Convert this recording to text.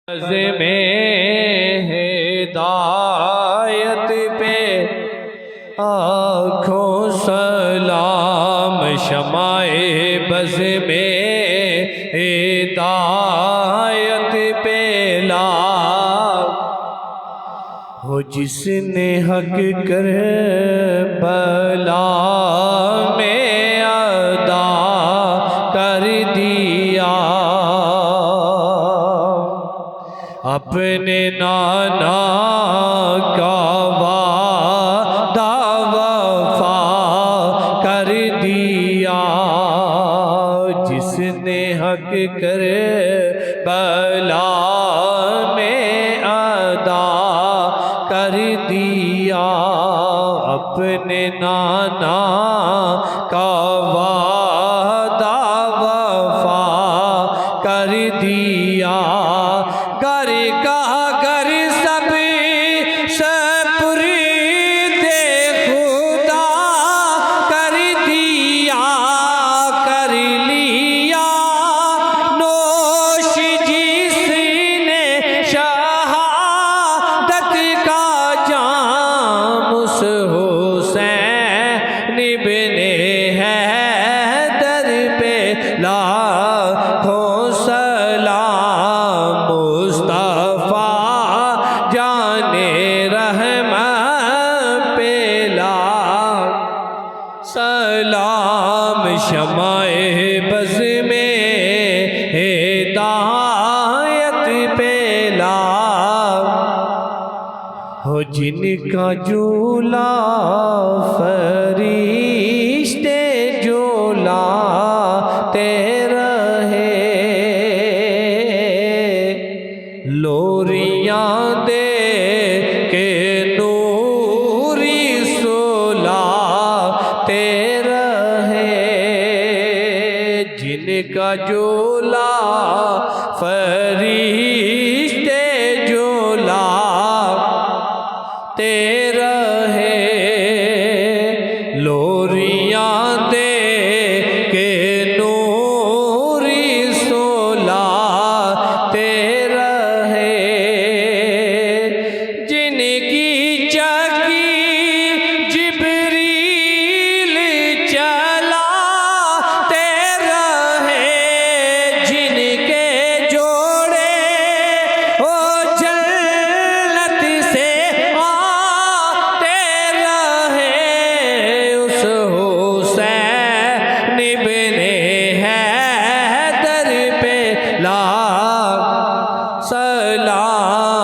میں ہدایت پہ آنکھوں سلام شمع بز میں ہدایت پہ لا ہو جس نے حق کر بلا میں ادا کر دیا اپنے نانا کا وعدہ وفا کر دیا جس نے حق کر بلا میں ادا کر دیا اپنے نانا کا وعدہ وفا کر دیا گر کا گر سب سپرد خدا کر دیا کر لیا نوش جس نے شہادت کا جام اس حسین ابن حیدر پہ لاکھوں سلام مصطفیٰ جانے رحمت پہ لاکھ سلام شمع بز میں ہدایت پہ لاکھ ہو جن کا جھولا فرشتے جھولاتے رہے لوریاں دے کے نوری سلاتے رہے جن کا جھولا فرشتے جھولاتے رہے لوریاں دے کے نوری سلاتے رہے جن کی چکی جبریل چلاتے رہے جن کے جوڑے وہ جنت سے آتے رہے اس حسین ابن حیدر پہ لاکھ سلام